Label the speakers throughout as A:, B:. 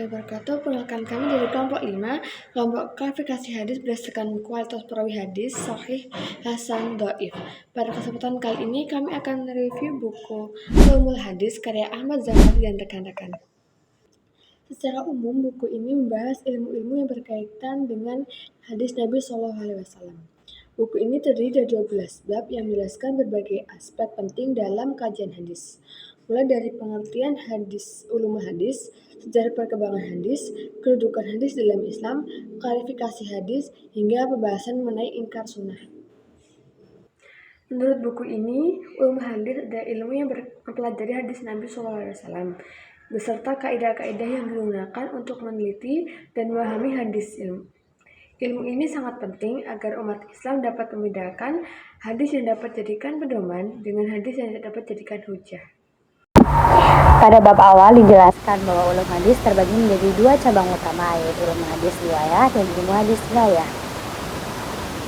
A: warahmatullahi wabarakatuh. Perkenalkan kami dari kelompok 5, kelompok klasifikasi hadis berdasarkan kualitas perawi hadis, sahih, hasan, dhaif. Pada kesempatan kali ini kami akan mereview buku Ulumul Hadis karya Ahmad Zakari dan rekan-rekan. Secara umum, buku ini membahas ilmu-ilmu yang berkaitan dengan hadis Nabi SAW. Buku ini terdiri dari 12 bab yang menjelaskan berbagai aspek penting dalam kajian hadis. Mulai dari pengertian hadis, ulumul hadis, sejarah perkembangan hadis, kedudukan hadis dalam Islam, klarifikasi hadis, hingga pembahasan mengenai inkar sunnah. Menurut buku ini, ulumul hadis adalah ilmu yang mempelajari hadis Nabi SAW beserta kaidah-kaidah yang digunakan untuk meneliti dan memahami hadis ilmu. Ilmu ini sangat penting agar umat Islam dapat membedakan hadis yang dapat jadikan pedoman dengan hadis yang tidak dapat jadikan hujah.
B: Pada bab awal dijelaskan bahwa ulum hadis terbagi menjadi dua cabang utama, yaitu ilmu hadis riwayah dan ilmu hadis dirayah.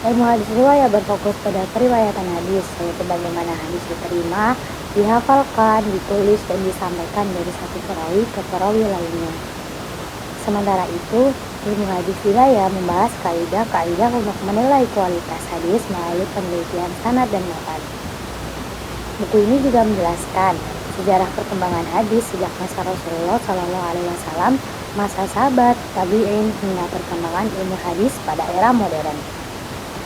B: Ilmu hadis riwayah berfokus pada periwayatan hadis, yaitu bagaimana hadis diterima, dihafalkan, ditulis, dan disampaikan dari satu perawi ke perawi lainnya. Sementara itu, ilmu hadis dirayah membahas kaidah-kaidah untuk menilai kualitas hadis melalui penelitian sanad dan matan. Buku ini juga menjelaskan sejarah perkembangan hadis sejak masa Rasulullah SAW, masa sahabat, tabi'in, hingga perkembangan ilmu hadis pada era modern.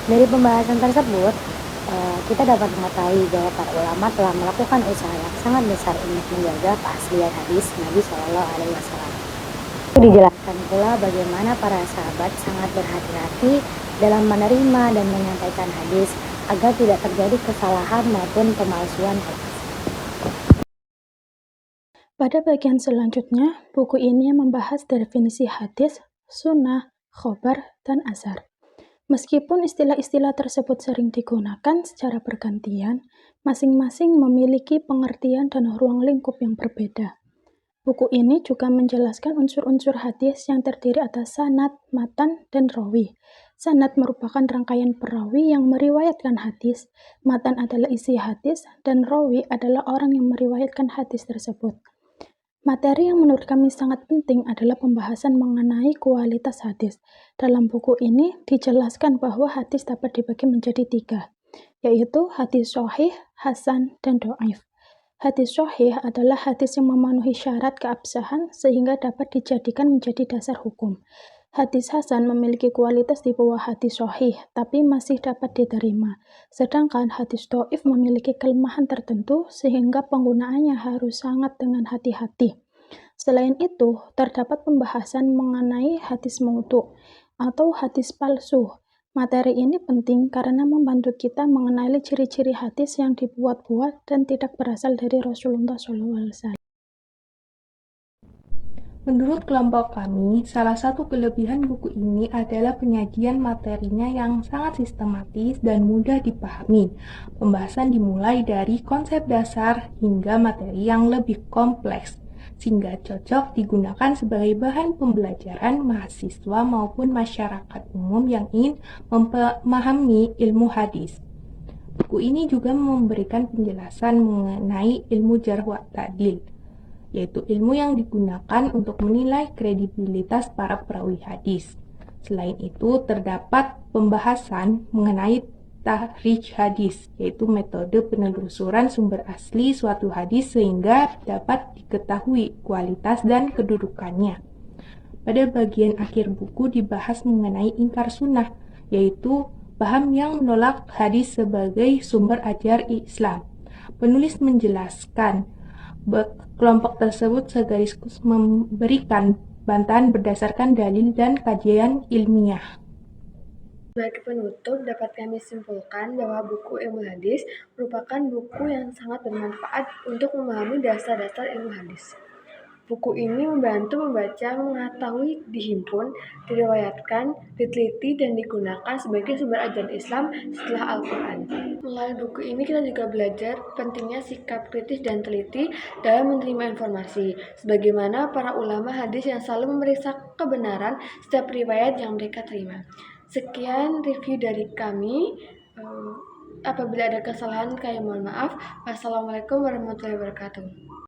B: Dari pembahasan tersebut, kita dapat mengetahui bahwa para ulama telah melakukan usaha yang sangat besar untuk menjaga keaslian hadis Nabi SAW. Dijelaskan pula bagaimana para sahabat sangat berhati-hati dalam menerima dan menyampaikan hadis agar tidak terjadi kesalahan maupun pemalsuan hadis.
C: Pada bagian selanjutnya, buku ini membahas definisi hadis, sunnah, khobar, dan asar. Meskipun istilah-istilah tersebut sering digunakan secara bergantian, masing-masing memiliki pengertian dan ruang lingkup yang berbeda. Buku ini juga menjelaskan unsur-unsur hadis yang terdiri atas sanad, matan, dan rawi. Sanad merupakan rangkaian perawi yang meriwayatkan hadis, matan adalah isi hadis, dan rawi adalah orang yang meriwayatkan hadis tersebut. Materi yang menurut kami sangat penting adalah pembahasan mengenai kualitas hadis. Dalam buku ini dijelaskan bahwa hadis dapat dibagi menjadi 3, yaitu hadis sahih, hasan, dan dhaif. Hadis sahih adalah hadis yang memenuhi syarat keabsahan sehingga dapat dijadikan menjadi dasar hukum. Hadis hasan memiliki kualitas di bawah hadis sahih, tapi masih dapat diterima. Sedangkan hadis dhaif memiliki kelemahan tertentu sehingga penggunaannya harus sangat dengan hati-hati. Selain itu, terdapat pembahasan mengenai hadis maudhu atau hadis palsu. Materi ini penting karena membantu kita mengenali ciri-ciri hadis yang dibuat-buat dan tidak berasal dari Rasulullah SAW.
D: Menurut kelompok kami, salah satu kelebihan buku ini adalah penyajian materinya yang sangat sistematis dan mudah dipahami. Pembahasan dimulai dari konsep dasar hingga materi yang lebih kompleks, sehingga cocok digunakan sebagai bahan pembelajaran mahasiswa maupun masyarakat umum yang ingin memahami ilmu hadis. Buku ini juga memberikan penjelasan mengenai ilmu jarh wa ta'dil, yaitu ilmu yang digunakan untuk menilai kredibilitas para perawi hadis. Selain itu, terdapat pembahasan mengenai takhrij hadis, yaitu metode penelusuran sumber asli suatu hadis sehingga dapat diketahui kualitas dan kedudukannya. Pada bagian akhir buku dibahas mengenai inkar sunnah, yaitu paham yang menolak hadis sebagai sumber ajar Islam. Penulis menjelaskan kelompok tersebut segaris memberikan bantahan berdasarkan dalil dan kajian ilmiah.
A: Sebagai penutup, dapat kami simpulkan bahwa buku ilmu hadis merupakan buku yang sangat bermanfaat untuk memahami dasar-dasar ilmu hadis. Buku ini membantu membaca, mengetahui, dihimpun, diriwayatkan, diteliti, dan digunakan sebagai sumber ajaran Islam setelah Al-Quran. Melalui buku ini kita juga belajar pentingnya sikap kritis dan teliti dalam menerima informasi, sebagaimana para ulama hadis yang selalu memeriksa kebenaran setiap riwayat yang mereka terima. Sekian review dari kami. Apabila ada kesalahan, kami mohon maaf. Wassalamualaikum warahmatullahi wabarakatuh.